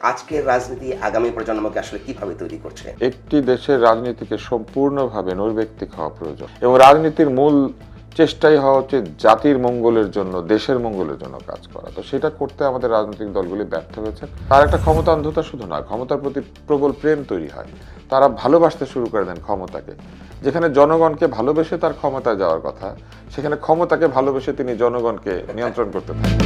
আজকের রাজনীতি আগামী প্রজন্মকে আসলে কিভাবে তৈরি করছে? একটি দেশের রাজনীতিকে সম্পূর্ণভাবে নৈর্ব্যক্তিক হওয়া প্রয়োজন এবং রাজনীতির মূল চেষ্টাই হওয়া উচিত জাতির মঙ্গলের জন্য, দেশের মঙ্গলের জন্য কাজ করা। তো সেটা করতে আমাদের রাজনৈতিক দলগুলি ব্যর্থ হয়েছে। তার একটা ক্ষমতা অন্ধতা শুধু নয়, ক্ষমতার প্রতি প্রবল প্রেম তৈরি হয়। তারা ভালোবাসতে শুরু করে দেন ক্ষমতাকে। যেখানে জনগণকে ভালোবেসে তার ক্ষমতায় যাওয়ার কথা, সেখানে ক্ষমতাকে ভালোবেসে তিনি জনগণকে নিয়ন্ত্রণ করতে থাকেন।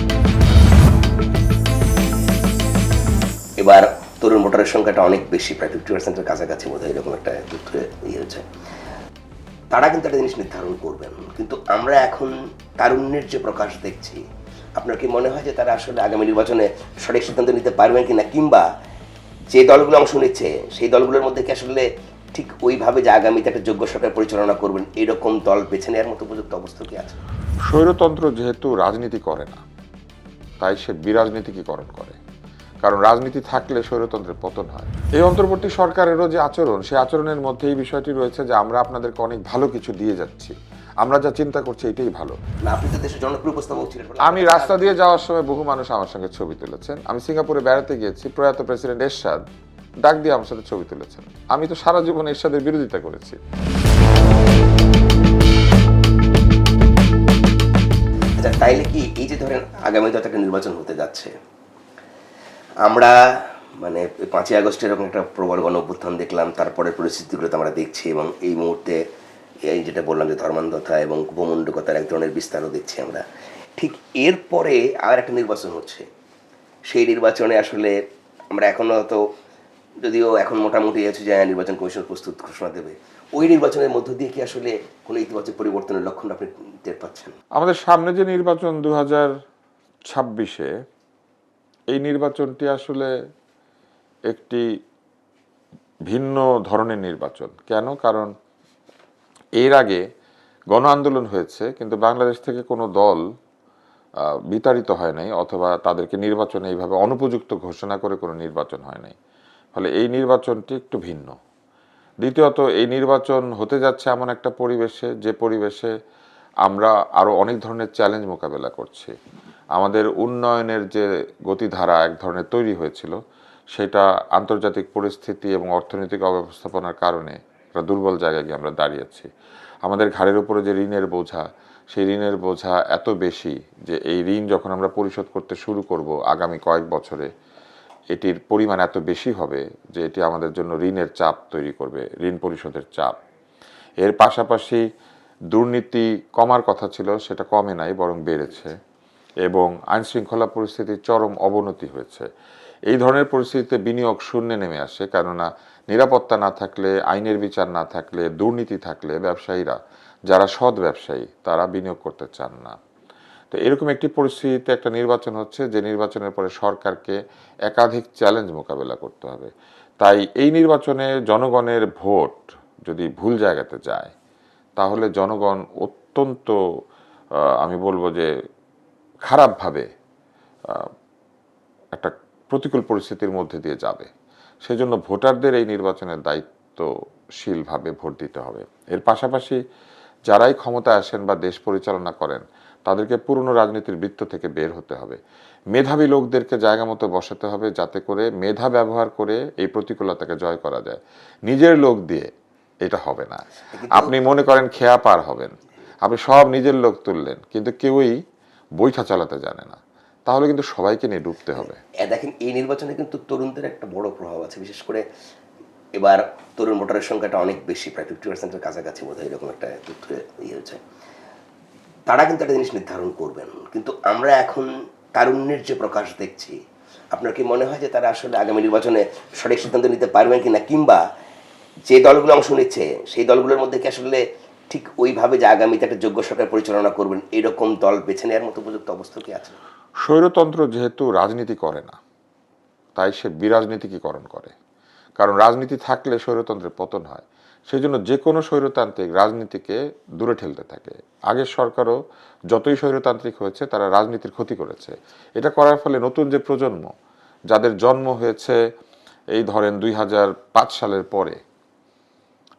এবার তরুণ ভোটারের সংখ্যাটা অনেক বেশি, প্রায় 50%-এর কাছাকাছি বোধ হয়, এরকম একটা তথ্য হয়েছে। তারা কিন্তু একটা জিনিস নির্ধারণ করবেন, কিন্তু আমরা এখন তারুণ্যের যে প্রকাশ দেখছি, আপনার কি মনে হয় যে তারা আসলে আগামী নির্বাচনে সঠিক সিদ্ধান্ত নিতে পারবেন কিনা, কিংবা যে দলগুলো অংশ নিচ্ছে সেই দলগুলোর মধ্যে কি আসলে ঠিক ওইভাবে যে আগামীতে একটা যোগ্য সরকার পরিচালনা করবেন এরকম দল বেছে নেওয়ার মতো উপযুক্ত অবস্থা কি আছে? স্বৈরতন্ত্র যেহেতু রাজনীতি করে না, তাই সে বিরাজনীতিকীকরণ করে। কারণ রাজনীতি থাকলে স্বৈরতন্ত্রের পতন হয়। এই অন্তর্বর্তী সরকারেরও যে আচরণ, সেই আচরণের মধ্যে এই বিষয়টি রয়েছে যে আমরা আপনাদেরকে অনেক ভালো কিছু দিয়ে যাচ্ছি, আমরা যা চিন্তা করছি এটাই ভালো। না, আপনি তো দেশের জনপ্রিয় উপস্থাপক ছিলেন। আমি রাস্তা দিয়ে যাওয়ার সময় বহু মানুষ আমার সঙ্গে ছবি তুলেছেন। আমি সিঙ্গাপুরে বেড়াতে গিয়েছি, প্রয়াত প্রেসিডেন্ট এরশাদ ডাক দিয়ে আমার সাথে ছবি তুলেছেন। আমি তো সারা জীবন এরশাদের বিরোধিতা করেছি। আচ্ছা, তাইলে কি এই যে ধরেন আগামীতে একটা নির্বাচন হতে যাচ্ছে, আমরা মানে 5ই আগস্টে এরকম একটা প্রবল গণ অভ্যুত্থান দেখলাম, তারপরে পরিস্থিতিগুলো তো আমরা দেখছি, এবং এই মুহূর্তে এই যেটা বললাম যে ধর্মান্ধতা এবং ভূমণ্ডকতার এক ধরনের বিস্তারও দেখছি আমরা। ঠিক এরপরে আর একটা নির্বাচন হচ্ছে, সেই নির্বাচনে আসলে আমরা এখনও তো, যদিও এখন মোটামুটি আছে যে নির্বাচন কমিশন প্রস্তুত ঘোষণা দেবে, ওই নির্বাচনের মধ্য দিয়ে কি আসলে কোনো ইতিবাচক পরিবর্তনের লক্ষণ আপনি টের পাচ্ছেন? আমাদের সামনে যে নির্বাচন 2026-এ, এই নির্বাচনটি আসলে একটি ভিন্ন ধরনের নির্বাচন। কেন? কারণ এর আগে গণ আন্দোলন হয়েছে, কিন্তু বাংলাদেশ থেকে কোনো দল বিতাড়িত হয় নাই, অথবা তাদেরকে নির্বাচনে এইভাবে অনুপযুক্ত ঘোষণা করে কোনো নির্বাচন হয় নাই। ফলে এই নির্বাচনটি একটু ভিন্ন। দ্বিতীয়ত, এই নির্বাচন হতে যাচ্ছে এমন একটা পরিবেশে, যে পরিবেশে আমরা আরও অনেক ধরনের চ্যালেঞ্জ মোকাবেলা করছি। আমাদের উন্নয়নের যে গতিধারা এক ধরনের তৈরি হয়েছিল, সেটা আন্তর্জাতিক পরিস্থিতি এবং অর্থনৈতিক অব্যবস্থাপনার কারণে একটা দুর্বল জায়গায় গিয়ে আমরা দাঁড়িয়েছি। আমাদের ঘাড়ের উপরে যে ঋণের বোঝা, সেই ঋণের বোঝা এত বেশি যে এই ঋণ যখন আমরা পরিশোধ করতে শুরু করব আগামী কয়েক বছরে, এটির পরিমাণ এত বেশি হবে যে এটি আমাদের জন্য ঋণের চাপ তৈরি করবে, ঋণ পরিশোধের চাপ। এর পাশাপাশি দুর্নীতি কমার কথা ছিল, সেটা কমে নাই, বরং বেড়েছে, এবং আইনশৃঙ্খলা পরিস্থিতির চরম অবনতি হয়েছে। এই ধরনের পরিস্থিতিতে বিনিয়োগ শূন্যে নেমে আসে, কেননা নিরাপত্তা না থাকলে, আইনের বিচার না থাকলে, দুর্নীতি থাকলে ব্যবসায়ীরা, যারা সৎ ব্যবসায়ী, তারা বিনিয়োগ করতে চান না। তো এরকম একটি পরিস্থিতিতে একটা নির্বাচন হচ্ছে, যে নির্বাচনের পরে সরকারকে একাধিক চ্যালেঞ্জ মোকাবেলা করতে হবে। তাই এই নির্বাচনে জনগণের ভোট যদি ভুল জায়গাতে যায়, তাহলে জনগণ অত্যন্ত, আমি বলবো যে খারাপভাবে একটা প্রতিকূল পরিস্থিতির মধ্যে দিয়ে যাবে। সেজন্য ভোটারদের এই নির্বাচনের দায়িত্বশীলভাবে ভোট দিতে হবে। এর পাশাপাশি যারাই ক্ষমতায় আসেন বা দেশ পরিচালনা করেন, তাদেরকে পুরনো রাজনীতির বৃত্ত থেকে বের হতে হবে। মেধাবী লোকদেরকে জায়গা মতো বসাতে হবে, যাতে করে মেধা ব্যবহার করে এই প্রতিকূলতাকে জয় করা যায়। নিজের লোক দিয়ে এটা হবে না। আপনি মনে করেন খেয়া পার হবেন, আপনি সব নিজের লোক তুললেন, কিন্তু কেউই বৈঠা চালাতে জানে না, তাহলে কিন্তু সবাইকে নিয়ে ডুবতে হবে। দেখেন, এই নির্বাচনে কিন্তু তরুণদের একটা বড় প্রভাব আছে, বিশেষ করে এবার তরুণ ভোটারের সংখ্যাটা অনেক বেশি, প্রায় 50%-এর কাছাকাছি বোধ হয়, এরকম একটা তথ্য হয়েছে। তারা কিন্তু একটা জিনিস নির্ধারণ করবেন, কিন্তু আমরা এখন তারুণ্যের যে প্রকাশ দেখছি, আপনার কি মনে হয় যে তারা আসলে আগামী নির্বাচনে সঠিক সিদ্ধান্ত নিতে পারবেন কিনা, কিংবা যে দলগুলো অংশ নিচ্ছে সেই দলগুলোর মধ্যে কি আসলে ঠিক ওইভাবে যে আগামীতে একটা যোগ্য সরকার পরিচালনা করবেন এরকম দল বেছে নেওয়ার মতো উপযুক্ত অবস্থা কি আছে? স্বৈরতন্ত্র যেহেতু রাজনীতি করে না, তাই সে বিরাজনীতিকীকরণ করে। কারণ রাজনীতি থাকলে স্বৈরতন্ত্রের পতন হয়। সেই জন্য যে কোনো স্বৈরতান্ত্রিক রাজনীতিকে দূরে ঠেলতে থাকে। আগের সরকারও যতই স্বৈরতান্ত্রিক হয়েছে, তারা রাজনীতির ক্ষতি করেছে। এটা করার ফলে নতুন যে প্রজন্ম, যাদের জন্ম হয়েছে এই ধরেন 2005 সালের পরে,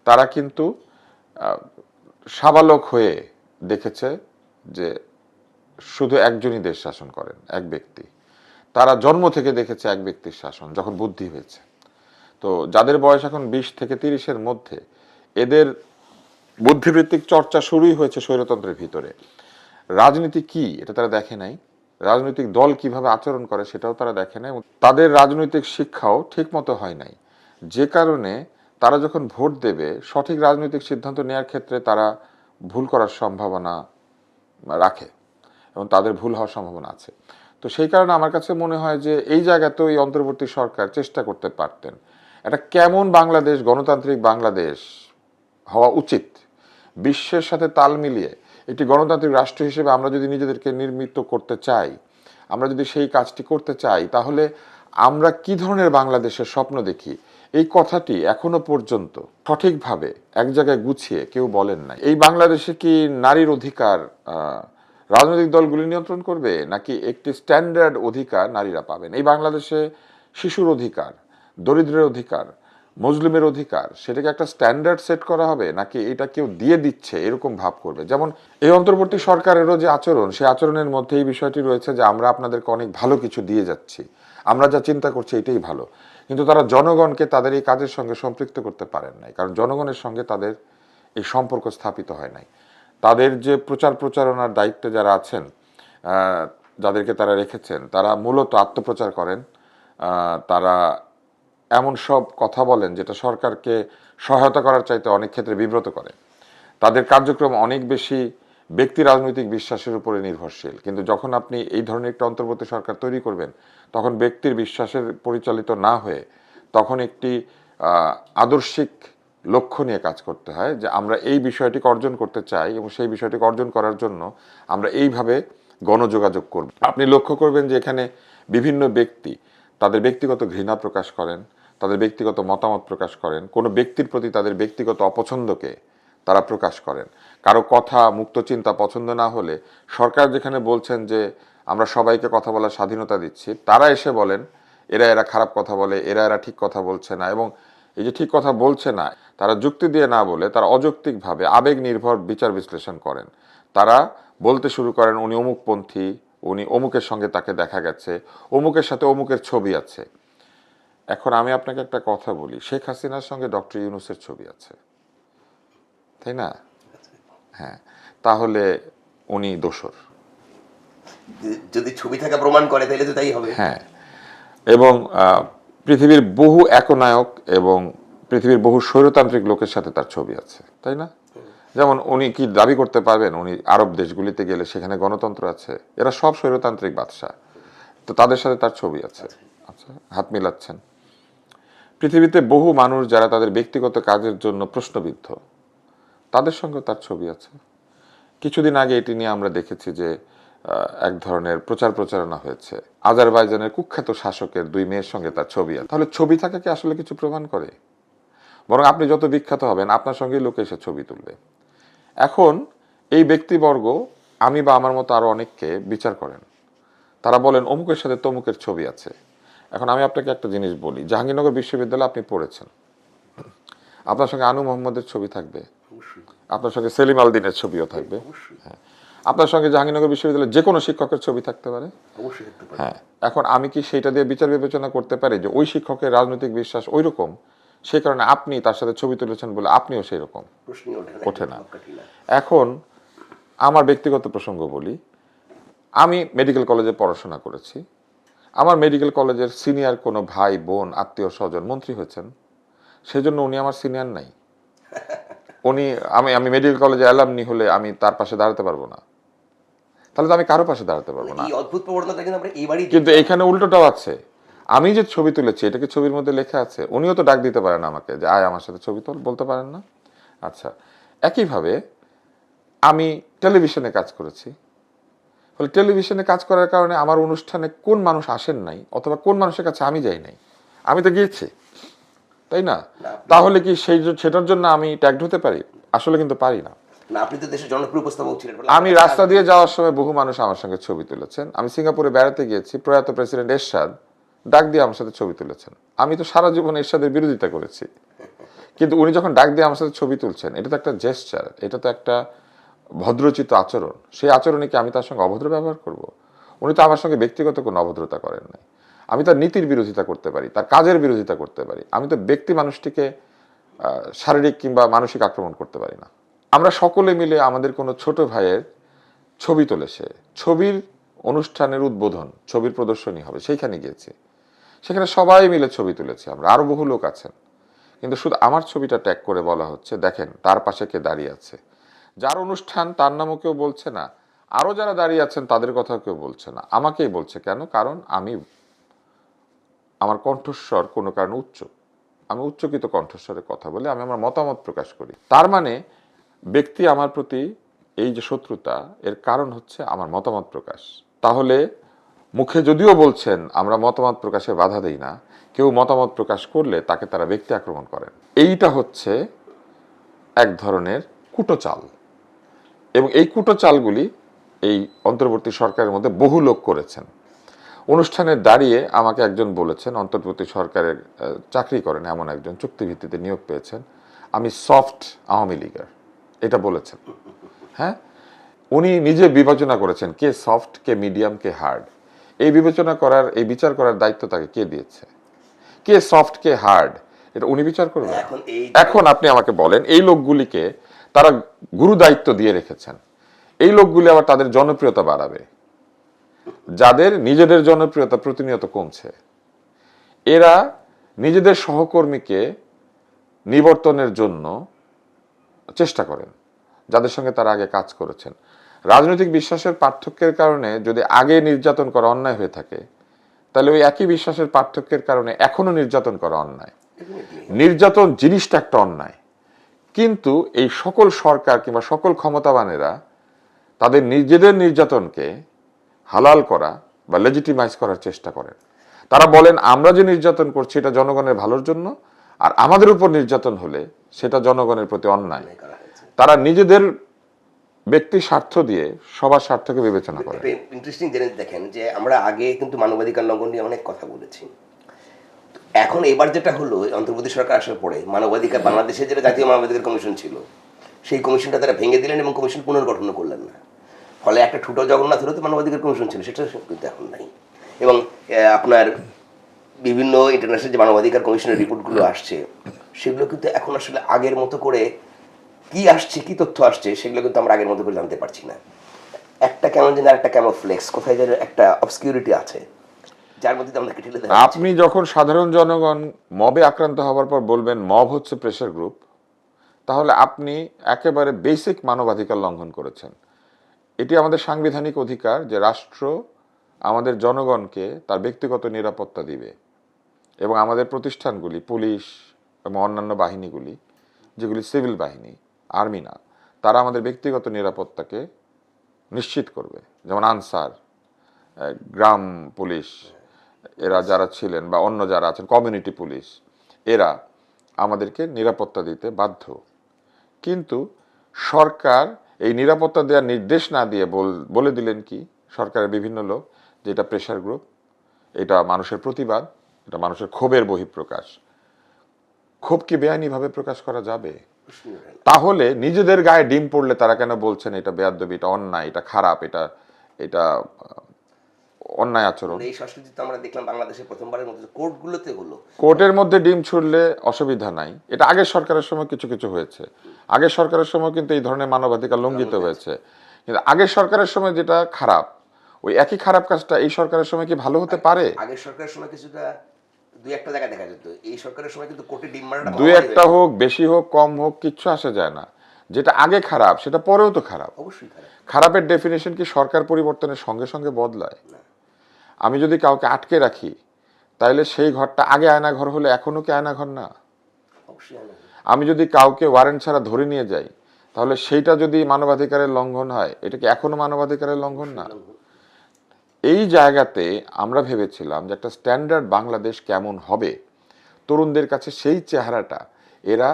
তারা কিন্তু সাবালক হয়ে দেখেছে যে শুধু একজনই দেশ শাসন করেন, এক ব্যক্তি। তারা জন্ম থেকে দেখেছে এক ব্যক্তির শাসন যখন বুদ্ধি হয়েছে। তো যাদের বয়স এখন 20 থেকে 30-এর মধ্যে, এদের বুদ্ধিবৃত্তিক চর্চা শুরুই হয়েছে স্বৈরতন্ত্রের ভিতরে। রাজনীতি কি এটা তারা দেখে নাই, রাজনৈতিক দল কিভাবে আচরণ করে সেটাও তারা দেখে নাই, তাদের রাজনৈতিক শিক্ষাও ঠিক মতো হয় নাই, যে কারণে তারা যখন ভোট দেবে সঠিক রাজনৈতিক সিদ্ধান্ত নেওয়ার ক্ষেত্রে তারা ভুল করার সম্ভাবনা রাখে এবং তাদের ভুল হওয়ার সম্ভাবনা আছে। তো সেই কারণে আমার কাছে মনে হয় যে এই জায়গাতেও এই অন্তর্বর্তী সরকার চেষ্টা করতে পারতেন এটা কেমন বাংলাদেশ, গণতান্ত্রিক বাংলাদেশ হওয়া উচিত, বিশ্বের সাথে তাল মিলিয়ে একটি গণতান্ত্রিক রাষ্ট্র হিসেবে আমরা যদি নিজেদেরকে নির্মিত করতে চাই, আমরা যদি সেই কাজটি করতে চাই, তাহলে আমরা কি ধরনের বাংলাদেশের স্বপ্ন দেখি এই কথাটি এখনো পর্যন্ত সঠিকভাবে এক জায়গায় গুছিয়ে কেউ বলেন না। এই বাংলাদেশে কি নারীর অধিকার রাজনৈতিক দলগুলি নিয়ন্ত্রণ করবে, নাকি একটি স্ট্যান্ডার্ড অধিকার নারীরা পাবেন? এই বাংলাদেশে শিশুর অধিকার, দরিদ্রের অধিকার, মুসলিমের অধিকার, সেটাকে একটা স্ট্যান্ডার্ড সেট করা হবে, নাকি এটা কেউ দিয়ে দিচ্ছে এরকম ভাব করবে? যেমন এই অন্তর্বর্তী সরকারেরও যে আচরণ, সেই আচরণের মধ্যে এই বিষয়টি রয়েছে যে আমরা আপনাদেরকে অনেক ভালো কিছু দিয়ে যাচ্ছি, আমরা যা চিন্তা করছি এটাই ভালো, কিন্তু তারা জনগণকে তাদের এই কাজের সঙ্গে সম্পৃক্ত করতে পারেন নাই, কারণ জনগণের সঙ্গে তাদের এই সম্পর্ক স্থাপিত হয় নাই। তাদের যে প্রচারণার দায়িত্বে যারা আছেন, যাদেরকে তারা রেখেছেন, তারা মূলত আত্মপ্রচার করেন, তারা এমন সব কথা বলেন যেটা সরকারকে সহায়তা করার চাইতে অনেক ক্ষেত্রে বিব্রত করে। তাদের কার্যক্রম অনেক বেশি ব্যক্তি রাজনৈতিক বিশ্বাসের উপরে নির্ভরশীল, কিন্তু যখন আপনি এই ধরনের একটা অন্তর্বর্তী সরকার তৈরি করবেন তখন ব্যক্তির বিশ্বাসের পরিচালিত না হয়ে তখন একটি আদর্শিক লক্ষ্য নিয়ে কাজ করতে হয়, যে আমরা এই বিষয়টিকে অর্জন করতে চাই এবং সেই বিষয়টিকে অর্জন করার জন্য আমরা এইভাবে গণযোগাযোগ করব। আপনি লক্ষ্য করবেন যে এখানে বিভিন্ন ব্যক্তি তাদের ব্যক্তিগত ঘৃণা প্রকাশ করেন, তাদের ব্যক্তিগত মতামত প্রকাশ করেন, কোনো ব্যক্তির প্রতি তাদের ব্যক্তিগত অপছন্দকে তারা প্রকাশ করেন। কারো কথা, মুক্ত চিন্তা পছন্দ না হলে সরকার যেখানে বলছেন যে আমরা সবাইকে কথা বলার স্বাধীনতা দিচ্ছি, তারা এসে বলেন এরা খারাপ কথা বলে, এরা ঠিক কথা বলছে না, এবং এই যে ঠিক কথা বলছে না তারা যুক্তি দিয়ে না বলে তারা অযৌক্তিকভাবে আবেগ নির্ভর বিচার বিশ্লেষণ করেন। তারা বলতে শুরু করেন উনি অমুকপন্থী, উনি অমুকের সঙ্গে তাকে দেখা গেছে, অমুকের সাথে অমুকের ছবি আছে। এখন আমি আপনাকে একটা কথা বলি, শেখ হাসিনার সঙ্গে ডক্টর ইউনূসের ছবি আছে, তাই না? হ্যাঁ, তাহলে উনি দোষর। যদি ছবি থাকা প্রমাণ করে তাহলে তো তাই হবে। হ্যাঁ, এবং পৃথিবীর বহু একনায়ক এবং পৃথিবীর বহু স্বৈরতান্ত্রিক লোকের সাথে তার ছবি আছে, তাই না? যেমন উনি কি দাবি করতে পারবেন উনি আরব দেশগুলিতে গেলে সেখানে গণতন্ত্র আছে? এরা সব স্বৈরতান্ত্রিক বাদশা, তো তাদের সাথে তার ছবি আছে। আচ্ছা, হাত মিলাচ্ছেন। পৃথিবীতে বহু মানুষ যারা তাদের ব্যক্তিগত কাজের জন্য প্রশ্নবিদ্ধ, তাদের সঙ্গে তার ছবি আছে। কিছুদিন আগে এটি নিয়ে আমরা দেখেছি যে এক ধরনের প্রচারণা হয়েছে, আজারবাইজানের কুখ্যাত শাসকের 2 মেয়ের সঙ্গে তার ছবি আছে। তাহলে ছবি থাকা কি আসলে কিছু প্রমাণ করে? বরং আপনি যত বিখ্যাত হবেন আপনার সঙ্গেই লোকে এসে ছবি তুলবে। এখন এই ব্যক্তিবর্গ আমি বা আমার মতো আরো অনেককে বিচার করেন, তারা বলেন অমুকের সাথে তমুকের ছবি আছে। এখন আমি আপনাকে একটা জিনিস বলি, জাহাঙ্গীরনগর বিশ্ববিদ্যালয়ে আপনি পড়েছেন, আপনার সঙ্গে আনু মোহাম্মদের ছবি থাকবে, আপনার সঙ্গে সেলিম আলদিনের ছবিও থাকবে, হ্যাঁ, আপনার সঙ্গে জাহাঙ্গীরনগর বিশ্ববিদ্যালয়ের যে কোনো শিক্ষকের ছবি থাকতে পারে। হ্যাঁ, এখন আমি কি সেইটা দিয়ে বিচার বিবেচনা করতে পারি যে ওই শিক্ষকের রাজনৈতিক বিশ্বাস ওই রকম, সেই কারণে আপনি তার সাথে ছবি তুলেছেন বলে আপনিও সেই রকম? ওঠে না। এখন আমার ব্যক্তিগত প্রসঙ্গ বলি, আমি মেডিকেল কলেজে পড়াশোনা করেছি, আমার মেডিকেল কলেজের সিনিয়র কোনো ভাই, বোন, আত্মীয় স্বজন মন্ত্রী হয়েছেন, সেজন্য উনি আমার সিনিয়র নাই। উনি আমি মেডিকেল কলেজে অ্যালামনি হলে আমি তার পাশে দাঁড়াতে পারবো না, তাহলে তো আমি কারো পাশে দাঁড়াতে পারবো না। কিন্তু এখানে উল্টোটাও আছে, আমি যে ছবি তুলেছি এটাকে ছবির মধ্যে লেখা আছে, উনিও তো ডাক দিতে পারেন আমাকে যে আয় আমার সাথে ছবি তোল, বলতে পারেন না? আচ্ছা, একইভাবে আমি টেলিভিশনে কাজ করেছি, ফলে টেলিভিশনে কাজ করার কারণে আমার অনুষ্ঠানে কোন মানুষ আসেন নাই অথবা কোন মানুষের কাছে আমি যাই নাই, আমি তো গিয়েছি, তাই না? তাহলে কি সেটার জন্য আমি ট্যাগড হতে পারি? আসলে কিন্তু পারি না। আপনি তো দেশের জনপ্রিয় উপস্থাপক ছিলেন। আমি রাস্তা দিয়ে যাওয়ার সময় বহু মানুষ আমার সঙ্গে ছবি তুলেছেন। আমি সিঙ্গাপুরে বেড়াতে গিয়েছি, প্রয়াত প্রেসিডেন্ট এরশাদ ডাক দিয়ে আমার সাথে ছবি তুলেছেন। আমি তো সারা জীবন এরশাদের বিরোধিতা করেছি, কিন্তু উনি যখন ডাক দিয়ে আমার সাথে ছবি তুলছেন, এটা তো একটা জেস্টার, এটা তো একটা ভদ্রচিত আচরণ। সেই আচরণে কি আমি তার সঙ্গে অভদ্র ব্যবহার করব? উনি তো আমার সঙ্গে ব্যক্তিগত কোনো অভদ্রতা করেন নাই। আমি তার নীতির বিরোধিতা করতে পারি, তার কাজের বিরোধিতা করতে পারি, আমি তো ব্যক্তি মানুষটিকে শারীরিক কিংবা মানসিক আক্রমণ করতে পারি না। আমরা সকলে মিলে আমাদের কোনো ছোট ভাইয়ের ছবি তুলেছে, ছবির অনুষ্ঠানের উদ্বোধন, ছবির প্রদর্শনী হবে, সেইখানে গিয়েছি। সেখানে সবাই মিলে ছবি তুলেছি আমরা, আরো বহু লোক আছেন, কিন্তু শুধু আমার ছবিটা ট্যাগ করে বলা হচ্ছে দেখেন তার পাশে কে দাঁড়িয়ে আছে। যার অনুষ্ঠান তার নামও কেউ বলছে না, আরো যারা দাঁড়িয়ে আছেন তাদের কথাও কেউ বলছে না, আমাকেই বলছে। কেন? কারণ আমার কণ্ঠস্বর কোনো কারণে উচ্চ, আমি উচ্চকিত কণ্ঠস্বরে কথা বলে আমি আমার মতামত প্রকাশ করি। তার মানে ব্যক্তি আমার প্রতি এই যে শত্রুতা, এর কারণ হচ্ছে আমার মতামত প্রকাশ। তাহলে মুখে যদিও বলছেন আমরা মতামত প্রকাশে বাধা দেই না, কেউ মতামত প্রকাশ করলে তাকে তারা ব্যক্তি আক্রমণ করেন। এইটা হচ্ছে এক ধরনের কুটোচাল, এবং এই কুটোচালগুলি এই অন্তর্বর্তী সরকারের মধ্যে বহু লোক করেছেন। অনুষ্ঠানে দাঁড়িয়ে আমাকে একজন বলেছেন, অন্তর্বর্তী সরকারের চাকরি করেন এমন একজন, চুক্তিভিত্তিতে নিয়োগ পেয়েছেন, আমি সফট আওয়ামী লীগার, এটা বলেছেন। হ্যাঁ, উনি নিজে বিবেচনা করেছেন কে সফট, কে মিডিয়াম, কে হার্ড। এই বিবেচনা করার, এই বিচার করার দায়িত্ব তাকে কে দিয়েছে? কে সফট, কে হার্ড, এটা উনি বিচার করবেন। এখন আপনি আমাকে বলেন, এই লোকগুলিকে তারা গুরু দায়িত্ব দিয়ে রেখেছেন, এই লোকগুলি আবার তাদের জনপ্রিয়তা বাড়াবে, যাদের নিজেদের জনপ্রিয়তা প্রতিনিয়ত কমছে। এরা নিজেদের সহকর্মীকে নিবর্তনের জন্য চেষ্টা করেন, যাদের সঙ্গে তারা আগে কাজ করেছেন। রাজনৈতিক বিশ্বাসের পার্থক্যের কারণে যদি আগে নির্যাতন করা অন্যায় হয়ে থাকে, তাহলে ওই একই বিশ্বাসের পার্থক্যের কারণে এখনো নির্যাতন করা অন্যায়। নির্যাতন জিনিসটা একটা অন্যায়, কিন্তু এই সকল সরকার কিংবা সকল ক্ষমতাবানেরা তাদের নিজেদের নির্যাতনকে হালাল করা বা লেজিটিমাইজ করার চেষ্টা করেন। তারা বলেন আমরা যে নির্যাতন করছি এটা জনগণের ভালোর জন্য, আর আমাদের উপর নির্যাতন হলে সেটা জনগণের প্রতি অন্যায়। তারা নিজেদের ব্যক্তি স্বার্থ দিয়ে সবার স্বার্থকে বিবেচনা করে। ইন্টারেস্টিং জিনিস দেখেন যে আমরা আগে কিন্তু মানবাধিকার লঙ্ঘন নিয়ে অনেক কথা বলেছি। এখন এবার যেটা হলো, অন্তর্বর্তী সরকার আসার পরে মানবাধিকার, বাংলাদেশের যেটা জাতীয় মানবাধিকার কমিশন ছিল, সেই কমিশনটা তারা ভেঙে দিলেন এবং কমিশন পুনর্গঠন করলেন না। ফলে একটা ঠুটো জগন্নাথ হলো তো মানবাধিকার কমিশন ছিল, সেটা কিন্তু এখন নাই। এবং আপনার বিভিন্ন ইন্টারন্যাশনাল যে মানবাধিকার কমিশনের রিপোর্টগুলো আসছে, সেগুলো কিন্তু এখন আসলে আগের মতো করে কি আসছে, কি তথ্য আসছে, সেগুলো কিন্তু আমরা আগের মতো করে জানতে পারছি না। একটা কেমন যেন একটা কেমন ফ্লেক্স, কোথায় যেন একটা অবসকিউরিটি আছে, যার মধ্যে আমরা কেটে দিতে। আপনি যখন সাধারণ জনগণ মবে আক্রান্ত হওয়ার পর বলবেন মব হচ্ছে প্রেসার গ্রুপ, তাহলে আপনি একেবারে বেসিক মানবাধিকার লঙ্ঘন করেছেন। এটি আমাদের সাংবিধানিক অধিকার যে রাষ্ট্র আমাদের জনগণকে তার ব্যক্তিগত নিরাপত্তা দিবে, এবং আমাদের প্রতিষ্ঠানগুলি, পুলিশ এবং অন্যান্য বাহিনীগুলি যেগুলি সিভিল বাহিনী, আর্মি না, তারা আমাদের ব্যক্তিগত নিরাপত্তাকে নিশ্চিত করবে। যেমন আনসার, গ্রাম পুলিশ, এরা যারা ছিলেন, বা অন্য যারা আছেন কমিউনিটি পুলিশ, এরা আমাদেরকে নিরাপত্তা দিতে বাধ্য। কিন্তু সরকার এই নিরাপত্তা দেওয়ার নির্দেশ না দিয়ে বলে দিলেন কি সরকারের বিভিন্ন লোক, যে এটা প্রেসার গ্রুপ, এটা মানুষের প্রতিবাদ, এটা মানুষের ক্ষোভের বহিঃপ্রকাশ। ক্ষোভ কি বেআইনিভাবে প্রকাশ করা যাবে? তাহলে নিজেদের গায়ে ডিম পড়লে তারা কেন বলছেন এটা বেয়াদবি, এটা অন্যায়, এটা খারাপ, এটা অন্যায় আচরণ? এই সংস্কৃতি আমরা দেখলাম বাংলাদেশে প্রথমবারের মতো কোর্টগুলোতে হলো। কোর্টের মধ্যে ডিম ছুড়লে অসুবিধা নাই, এটা আগের সরকারের সময় কিছু কিছু হয়েছে। আগের সরকারের সময় কিন্তু এই ধরনের মানবাধিকার লঙ্ঘিত হয়েছে। কিন্তু আগের সরকারের সময় যেটা খারাপ, ওই একই খারাপ কাজটা এই সরকারের সময় কি ভালো হতে পারে? আগের সরকারের সময় কিছুটা দুই একটা জায়গায় দেখা যেত, এই সরকারের সময় কিন্তু কোর্টে ডিম মারাটা দুই একটা হোক, বেশি হোক, কম হোক, কিচ্ছু আসে যায় না। যেটা আগে খারাপ সেটা পরেও তো খারাপ। অবশ্যই খারাপ। খারাপের ডেফিনেশন কি সরকার পরিবর্তনের সঙ্গে সঙ্গে বদলায়? আমি যদি কাউকে আটকে রাখি, তাহলে সেই ঘরটা আগে আয়না ঘর হলে এখনো কি আয়না ঘর না? আমি যদি কাউকে ওয়ারেন্ট ছাড়া ধরে নিয়ে যাই, তাহলে সেইটা যদি মানবাধিকারের লঙ্ঘন হয়, এটা কি এখনো মানবাধিকারের লঙ্ঘন না? এই জায়গাতে আমরা ভেবেছিলাম যে একটা স্ট্যান্ডার্ড বাংলাদেশ কেমন হবে, তরুণদের কাছে সেই চেহারাটা এরা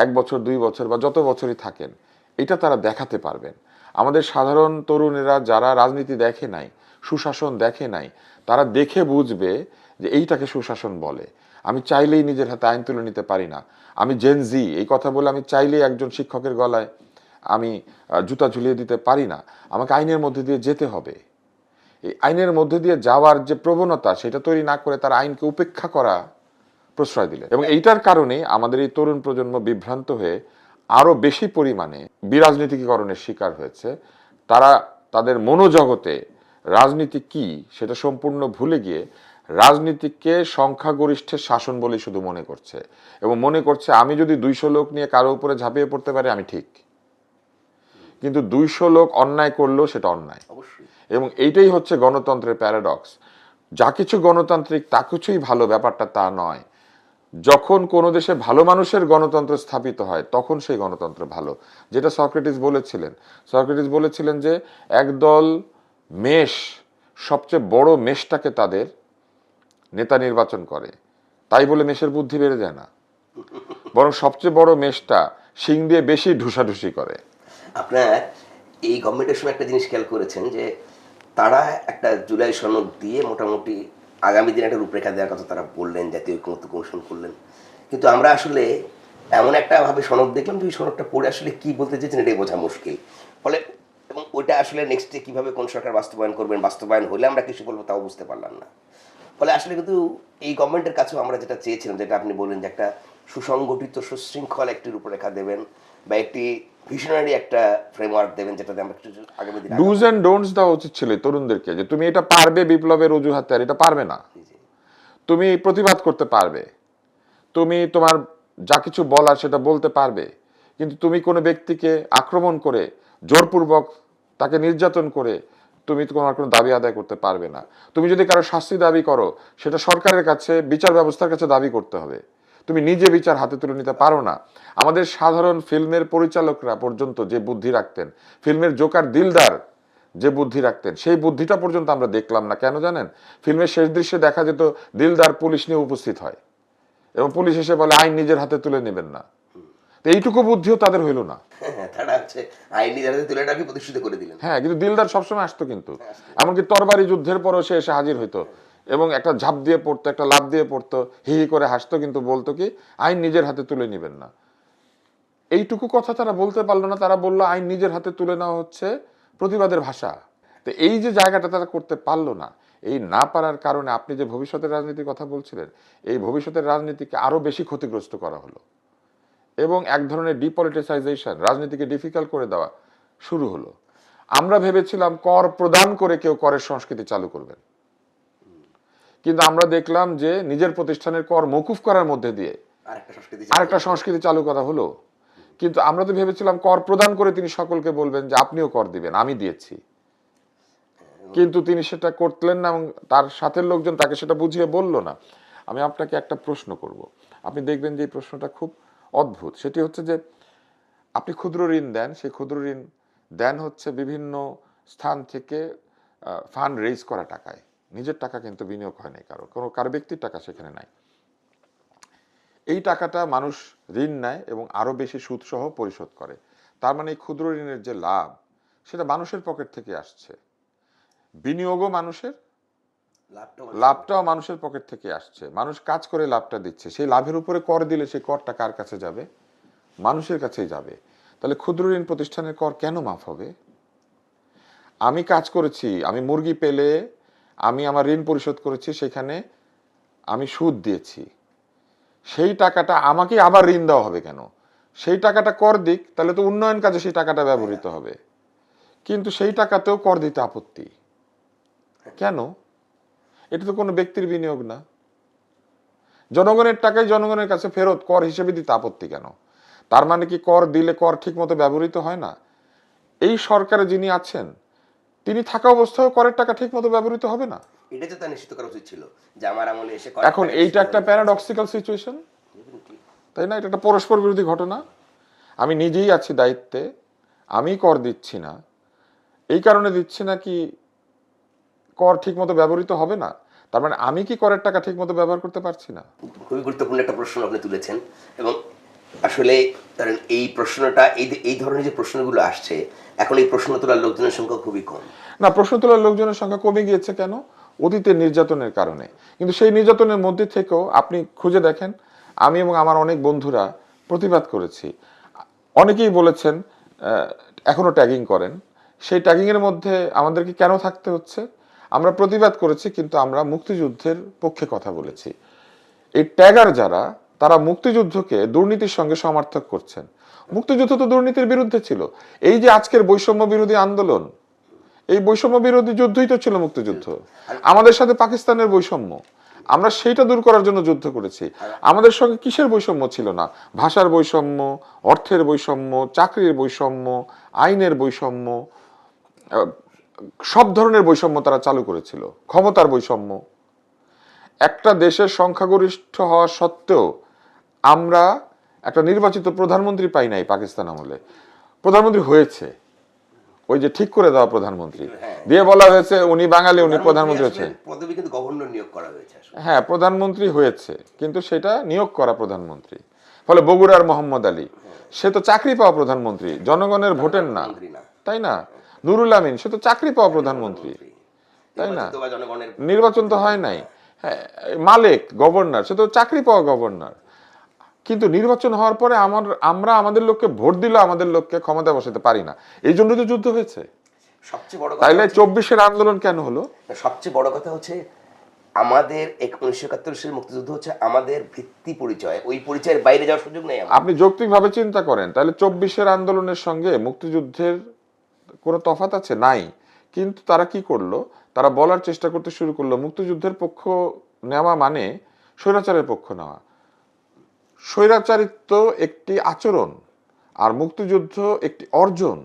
1 বছর 2 বছর বা যত বছরই থাকেন, এটা তারা দেখাতে পারবেন। আমাদের সাধারণ তরুণেরা যারা রাজনীতি দেখে নাই, সুশাসন দেখে নাই, তারা দেখে বুঝবে যে এইটাকে সুশাসন বলে। আমি চাইলেই নিজের হাতে আইন তুলে নিতে পারি না। আমি জেনজি এই কথা বলে আমি চাইলেই একজন শিক্ষকের গলায় আমি জুতা ঝুলিয়ে দিতে পারি না। আমাকে আইনের মধ্যে দিয়ে যেতে হবে। এই আইনের মধ্যে দিয়ে যাওয়ার যে প্রবণতা সেটা তৈরি না করে তারা আইনকে উপেক্ষা করা প্রশ্রয় দিলেন। এবং এইটার কারণে আমাদের এই তরুণ প্রজন্ম বিভ্রান্ত হয়ে আরো বেশি পরিমাণে বিরাজনীতিকরণের শিকার হয়েছে। তারা তাদের মনোজগতে রাজনীতি কি সেটা সম্পূর্ণ ভুলে গিয়ে রাজনীতিকে সংখ্যাগরিষ্ঠের শাসন বলে শুধু মনে করছে, এবং মনে করছে আমি যদি 200 লোক নিয়ে কারো উপরে ঝাঁপিয়ে পড়তে পারি আমি ঠিক, কিন্তু 200 লোক অন্যায় করলেও সেটা অন্যায়। এবং এইটাই হচ্ছে গণতন্ত্রের প্যারাডক্স। যা কিছু গণতান্ত্রিক তা কিছুই ভালো, ব্যাপারটা তা নয়। যখন কোনো দেশে ভালো মানুষের গণতন্ত্র স্থাপিত হয় তখন সেই গণতন্ত্র ভালো। যেটা সক্রেটিস বলেছিলেন যে একদল মেষ সবচেয়ে বড় মেষটাকে তাদের নেতা নির্বাচন করে, তাই বলে মেষের বুদ্ধি বেড়ে যায় না, বরং সবচেয়ে বড় মেষটা শিং দিয়ে বেশি ঢুসাঢুসি করে। আপনার এই গভর্নমেন্টের সময় একটা জিনিস খেয়াল করেছেন যে তারা একটা জুলাই সনদ দিয়ে মোটামুটি আগামী দিনে একটা রূপরেখা দেওয়ার কথা তারা বললেন, জাতীয় ঐক্যমত্য কমিশন করলেন, কিন্তু আমরা আসলে এমন একটা ভাবে সনদ দেখলাম যে ওই সনদটা পড়ে আসলে কি বলতে চেয়েছেন এটাই বোঝা মুশকিল। ফলে এবং ওইটা আসলে নেক্সটে কীভাবে কোন সরকার বাস্তবায়ন করবেন, বাস্তবায়ন হলে আমরা কিছু বলবো তাও বুঝতে পারলাম না। ফলে আসলে কিন্তু এই গভর্নমেন্টের কাছেও আমরা যেটা চেয়েছিলাম, যেটা আপনি বললেন যে একটা সুসংগঠিত সুশৃঙ্খল একটি রূপরেখা দেবেন বা একটি ভিশনারি একটা ফ্রেমওয়ার্ক দেবেন, যেটাতে আমরা কিছু আগামী দিনে ডুজ এন্ড ডোন্টস দেওয়া উচিত ছিল তরুণদেরকে, যে তুমি এটা পারবে বিপ্লবের অজুহাতে, আর এটা পারবে না। তুমি প্রতিবাদ করতে পারবে, তুমি তোমার যা কিছু বলার সেটা বলতে পারবে, কিন্তু তুমি কোনো ব্যক্তিকে আক্রমণ করে জোরপূর্বক তাকে নির্যাতন করে তুমি তোমার কোনো দাবি আদায় করতে পারবে না। তুমি যদি কারো শাস্তি দাবি করো সেটা সরকারের কাছে, বিচার ব্যবস্থার কাছে দাবি করতে হবে, তুমি নিজে বিচার হাতে তুলে নিতে পারো না। আমাদের সাধারণ ফিল্মের পরিচালকরা পর্যন্ত যে বুদ্ধি রাখতেন, ফিল্মের জোকার দিলদার যে বুদ্ধি রাখতেন, সেই বুদ্ধিটা পর্যন্ত আমরা দেখলাম না। কেন জানেন? ফিল্মের শেষ দৃশ্যে দেখা যেত দিলদার পুলিশ নিয়ে উপস্থিত হয় এবং পুলিশ এসে বলে আইন নিজের হাতে তুলে নেবেন না। তো এইটুকু বুদ্ধিও তাদের হইল না। হ্যাঁ, কিন্তু দিলদার সবসময় আসতো, কিন্তু এমনকি তরবারি যুদ্ধের পরও সে এসে হাজির হইতো এবং একটা ঝাঁপ দিয়ে পড়তো, একটা লাফ দিয়ে পড়তো, হি হি করে হাসতো, কিন্তু বলতো কি আইন নিজের হাতে তুলে নেবেন না। এইটুকু কথা তারা বলতে পারলো না। তারা বললো আইন নিজের হাতে তুলে নেওয়া হচ্ছে প্রতিবাদের ভাষা। তো এই যে জায়গাটা তারা করতে পারলো না, এই না পারার কারণে আপনি যে ভবিষ্যতের রাজনীতির কথা বলছিলেন, এই ভবিষ্যতের রাজনীতিকে আরো বেশি ক্ষতিগ্রস্ত করা হলো এবং এক ধরনের ডিপলিটিসাইজেশন, রাজনীতিকে ডিফিকাল্ট করে দেওয়া শুরু হলো। আমরা ভেবেছিলাম কর প্রদান করে কেউ করের সংস্কৃতি চালু করবেন, কিন্তু আমরা দেখলাম যে নিজের প্রতিষ্ঠানের কর মকুফ করার মধ্যে দিয়ে আরেকটা সংস্কৃতি চালু করা হলো। কিন্তু আমরা তো ভেবেছিলাম কর প্রদান করে তিনি সকলকে বলবেন যে আপনিও কর দিবেন, আমি দিয়েছি, কিন্তু তিনি সেটা করলেন না এবং তার সাথে লোকজন তাকে সেটা বুঝিয়ে বলল না। আমি আপনাকে একটা প্রশ্ন করব, আপনি দেখবেন যে এই প্রশ্নটা খুব অদ্ভুত। সেটি হচ্ছে যে আপনি ক্ষুদ্র ঋণ দেন, সেই ক্ষুদ্র ঋণ দেন হচ্ছে বিভিন্ন স্থান থেকে ফান্ড রেইজ করা টাকায়, নিজের টাকা কিন্তু বিনিয়োগ হয় নাই, কারো ব্যক্তির টাকা সেখানে নাই। এই টাকাটা মানুষ ঋণ নেয় এবং আরো বেশি সুদ সহ পরিশোধ করে। তার মানে এই ক্ষুদ্র ঋণের যে লাভ সেটা মানুষের পকেট থেকে আসছে, বিনিয়োগও মানুষের, লাভটাও মানুষের পকেট থেকে আসছে, মানুষ কাজ করে লাভটা দিচ্ছে। সেই লাভের উপরে কর দিলে সেই করটা কার কাছে যাবে? মানুষের কাছেই যাবে। তাহলে ক্ষুদ্র ঋণ প্রতিষ্ঠানের কর কেন মাফ হবে? আমি কাজ করেছি, আমি মুরগি পেলে আমি আমার ঋণ পরিশোধ করেছি, সেখানে আমি সুদ দিয়েছি, সেই টাকাটা আমাকে আবার ঋণ দেওয়া হবে কেন? সেই টাকাটা কর দিক, তাহলে তো উন্নয়ন কাজে সেই টাকাটা ব্যবহৃত হবে, কিন্তু সেই টাকাতেও কর দিতে আপত্তি কেন? এটা তো কোনো ব্যক্তির বিনিয়োগ না। জনগণের টাকায় জনগণের কাছে ফেরত কর হিসেবে দিতে আপত্তি কেন? তার মানে কি কর দিলে কর ঠিক মতো ব্যবহৃত হয় না? এই সরকারে যিনি আছেন তিনি থাকা অবস্থায় করের টাকা ঠিক মতো ব্যবহৃত হবে না? এটা তো তা নিশ্চিত করা উচিত ছিল যে আমার আমলে এসে। এখন এইটা একটা প্যারাডক্সিক্যাল সিচুয়েশন, তাই না? এটা একটা পরস্পর বিরোধী ঘটনা। আমি নিজেই আছি দায়িত্বে, আমি কর দিচ্ছি না, এই কারণে দিচ্ছি না কি কর ঠিক মতো ব্যবহৃত হবে না? তার মানে আমি কি করের টাকা ঠিক মতো ব্যবহার করতে পারছি না? খুবই গুরুত্বপূর্ণ একটা প্রশ্ন আপনি তুলেছেন এবং আসলে ধরেন এই প্রশ্নটা, এই ধরনের যে প্রশ্নগুলো আসছে এখন, এই প্রশ্ন তোলার লোকজনের সংখ্যা খুবই কম। না, প্রশ্ন তোলার লোকজনের সংখ্যা কমে গিয়েছে কেন? অতীতের নির্যাতনের কারণে। কিন্তু সেই নির্যাতনের মধ্যে থেকেও আপনি খুঁজে দেখেন, আমি এবং আমার অনেক বন্ধুরা প্রতিবাদ করেছি। অনেকেই বলেছেন এখনো ট্যাগিং করেন, সেই ট্যাগিং এর মধ্যে আমাদেরকে কেন থাকতে হচ্ছে? আমরা প্রতিবাদ করেছি, কিন্তু আমরা মুক্তিযুদ্ধের পক্ষে কথা বলেছি। এই ট্যাগার যারা, তারা মুক্তিযুদ্ধকে দুর্নীতির সঙ্গে সমার্থক করছেন। মুক্তিযুদ্ধ তো দুর্নীতির বিরুদ্ধে ছিল। এই যে আজকের বৈষম্য বিরোধী আন্দোলন, এই বৈষম্য বিরোধী যুদ্ধই তো ছিল মুক্তিযুদ্ধ। আমাদের সাথে পাকিস্তানের বৈষম্য, আমরা সেইটা দূর করার জন্য যুদ্ধ করেছি। আমাদের সঙ্গে কিসের বৈষম্য ছিল না? ভাষার বৈষম্য, অর্থের বৈষম্য, চাকরির বৈষম্য, আইনের বৈষম্য, সব ধরনের বৈষম্য তারা চালু করেছিল। ক্ষমতার বৈষম্য। একটা দেশের সংখ্যাগরিষ্ঠ হওয়া সত্ত্বেও আমরা একটা নির্বাচিত প্রধানমন্ত্রী পাই নাই পাকিস্তান আমলে। প্রধানমন্ত্রী হয়েছে, ওই যে ঠিক করে দেওয়া প্রধানমন্ত্রী দিয়ে বলা হয়েছে উনি বাঙালি, উনি প্রধানমন্ত্রী হয়েছে। পদবি কিন্তু গভর্নর নিয়োগ করা হয়েছে আসলে। হ্যাঁ, প্রধানমন্ত্রী হয়েছে, কিন্তু সেটা নিয়োগ করা প্রধানমন্ত্রী। ফলে বগুড়ার মোহাম্মদ আলী, সে তো চাকরি পাওয়া প্রধানমন্ত্রী, জনগণের ভোটের না, তাই না? নুরুল আমিন, সে তো চাকরি পাওয়া প্রধানমন্ত্রী, তাই না? নির্বাচন তো হয় নাই। হ্যাঁ, মালেক গভর্নর, সে তো চাকরি পাওয়া গভর্নর। কিন্তু নির্বাচন হওয়ার পরে আমরা আমাদের লোককে ভোট দিলে আমাদের লোককে ক্ষমতা বসাতে পারি না, এই জন্য তো যুদ্ধ হয়েছে। সবচেয়ে বড় কথা, তাইলে 24-এর আন্দোলন কেন হলো? সবচেয়ে বড় কথা হচ্ছে আমাদের 1971 সালের মুক্তিযুদ্ধ হচ্ছে আমাদের ভিত্তি পরিচয়, ওই পরিচয়ের বাইরে যাওয়ার সুযোগ নেই। আপনি যৌক্তিকভাবে চিন্তা করেন, তাহলে 24-এর আন্দোলনের সঙ্গে মুক্তিযুদ্ধের কোনো তফাৎ আছে? নাই। কিন্তু তারা কি করলো? তারা বলার চেষ্টা করতে শুরু করলো মুক্তিযুদ্ধের পক্ষ নেওয়া মানে স্বৈরাচারের পক্ষ নেওয়া। স্বৈরাচারিত্ব একটি আচরণ, আর মুক্তিযুদ্ধ একটি অর্জন।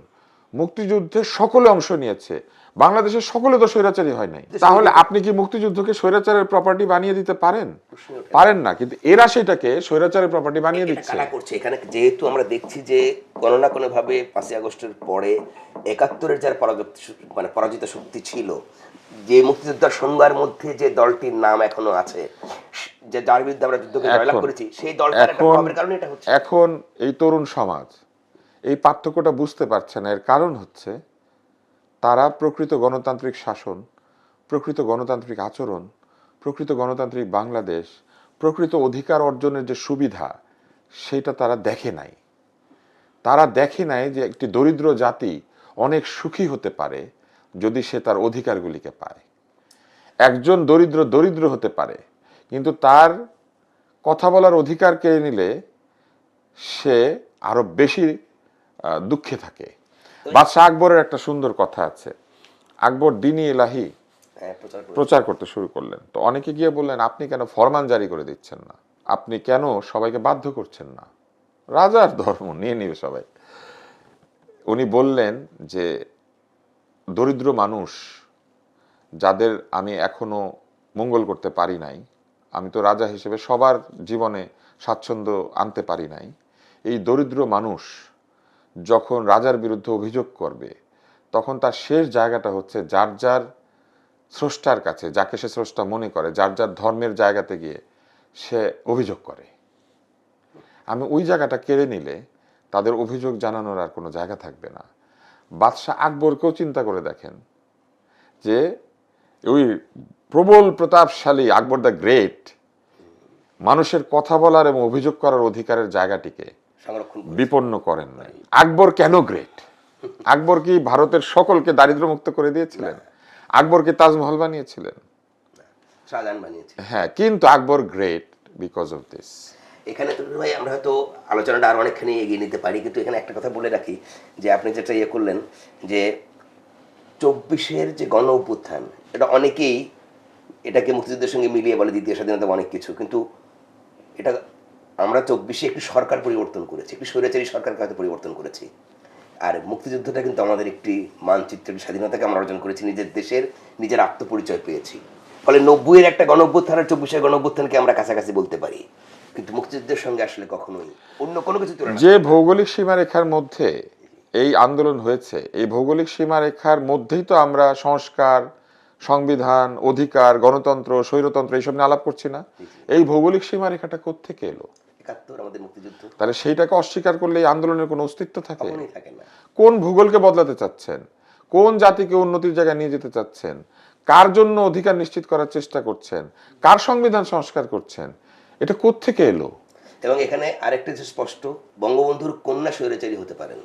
মুক্তিযুদ্ধে সকলে অংশ নিয়েছে, বাংলাদেশের সকলে তো স্বৈরাচারী হয় নাই। তাহলে আপনি কি মুক্তিযুদ্ধকে স্বৈরাচারের প্রপার্টি বানিয়ে দিতে পারেন? পারেন না। কিন্তু এরা সেটাকে স্বৈরাচারের প্রপার্টি বানিয়ে দিচ্ছে। এখানে যেহেতু আমরা দেখছি যে কোনো না কোনো ভাবে 5ই আগস্টের পরে 71-এর যার পরাজিত শক্তি ছিল, যে মুক্তিযোদ্ধার সংজ্ঞার মধ্যে যে দলটির নাম এখনো আছে, যে যার বিরুদ্ধে আমরা যুদ্ধকে জয়লাভ করেছি, সেই দলটার একটা প্রভাবের কারণে এটা হচ্ছে। এখন এই তরুণ সমাজ এই পার্থক্যটা বুঝতে পারছে না। এর কারণ হচ্ছে তারা প্রকৃত গণতান্ত্রিক শাসন, প্রকৃত গণতান্ত্রিক আচরণ, প্রকৃত গণতান্ত্রিক বাংলাদেশ, প্রকৃত অধিকার অর্জনের যে সুবিধা, সেটা তারা দেখে নাই। তারা দেখে নাই যে একটি দরিদ্র জাতি অনেক সুখী হতে পারে যদি সে তার অধিকারগুলিকে পায়। একজন দরিদ্র হতে পারে, কিন্তু তার কথা বলার অধিকার কেড়ে নিলে সে আরো বেশি দুঃখে থাকে। বাদশাহ আকবরের একটা সুন্দর কথা আছে। আকবর দ্বীন-ই ইলাহি প্রচার করতে শুরু করলেন, তো অনেকে গিয়ে বললেন আপনি কেন ফরমান জারি করে দিচ্ছেন না, আপনি কেন সবাইকে বাধ্য করছেন না, রাজার ধর্ম নিয়ে নিবে সবাই। উনি বললেন যে দরিদ্র মানুষ যাদের আমি এখনো মঙ্গল করতে পারি নাই, আমি তো রাজা হিসেবে সবার জীবনে স্বাচ্ছন্দ্য আনতে পারি নাই, এই দরিদ্র মানুষ যখন রাজার বিরুদ্ধে অভিযোগ করবে, তখন তার শেষ জায়গাটা হচ্ছে যার যার স্রষ্টার কাছে, যাকে সে স্রষ্টা মনে করে, যার যার ধর্মের জায়গাতে গিয়ে সে অভিযোগ করে। আমি ওই জায়গাটা কেড়ে নিলে তাদের অভিযোগ জানানোর আর কোনো জায়গা থাকবে না। বাদশাহ আকবরকেও চিন্তা করে দেখেন যে ওই প্রবল প্রতাপশালী আকবর দ্য গ্রেট মানুষের কথা বলার এবং অভিযোগ করার অধিকারের জায়গাটিকে বিপন্ন করেন নাই। আকবর কেন গ্রেট? আকবর কি ভারতের সকলকে দারিদ্র্যমুক্ত করে দিয়েছিলেন? আকবর কি তাজমহল বানিয়েছিলেন? হ্যাঁ, কিন্তু আকবর গ্রেট বিকজ অফ দিস। এখানে তো ভাই আমরা হয়তো আলোচনাটা আরো অনেকখানি এগিয়ে নিতে পারি, কিন্তু এখানে একটা কথা বলে রাখি যে আপনি যেটা করলেন যে 24-এর যে গণ অভ্যুত্থান, এটা অনেকেই এটাকে মুক্তিযুদ্ধের সঙ্গে মিলিয়ে বলে দ্বিতীয় স্বাধীনতা অনেক কিছু, কিন্তু এটা আমরা 24-এ একটি সরকার পরিবর্তন করেছি, একটি স্বৈরাচারী সরকারকে হয়তো পরিবর্তন করেছি। আর মুক্তিযুদ্ধটা কিন্তু আমাদের একটি মানচিত্রের স্বাধীনতাকে আমরা অর্জন করেছি, নিজের দেশের নিজের আত্মপরিচয় পেয়েছি। ফলে 90-এর একটা গণ অভ্যুত্থান আর 24-এর গণ অভ্যুত্থানকে আমরা কাছাকাছি বলতে পারি, কিন্তু মুক্তিযুদ্ধের সঙ্গে আসলে কখনোই অন্য কোনো কিছু তুলনা। যে ভৌগোলিক সীমারেখার মধ্যে এই আন্দোলন হয়েছে, এই ভৌগোলিক সীমারেখার মধ্যেই তো আমরা সংস্কার, সংবিধান, অধিকার, গণতন্ত্র, স্বৈরতন্ত্র এইসব নিয়ে আলাপ করছি না? এই ভৌগোলিক সীমারেখাটা কোত্থেকে এলো? 71 আমাদের মুক্তিযুদ্ধ। তাহলে সেইটাকে অস্বীকার করলে এই আন্দোলনের কোনো অস্তিত্ব থাকে? থাকে না। কোন ভূগোলকে বদলাতে চাচ্ছেন? কোন জাতিকে উন্নতির জায়গায় নিয়ে যেতে চাচ্ছেন? কার জন্য অধিকার নিশ্চিত করার চেষ্টা করছেন? কার সংবিধান সংস্কার করছেন? এটা কোত্থেকে এলো? এবং এখানে আরেকটা যে স্পষ্ট, বঙ্গবন্ধুর কন্যা স্বৈরাচারী হতে পারেন,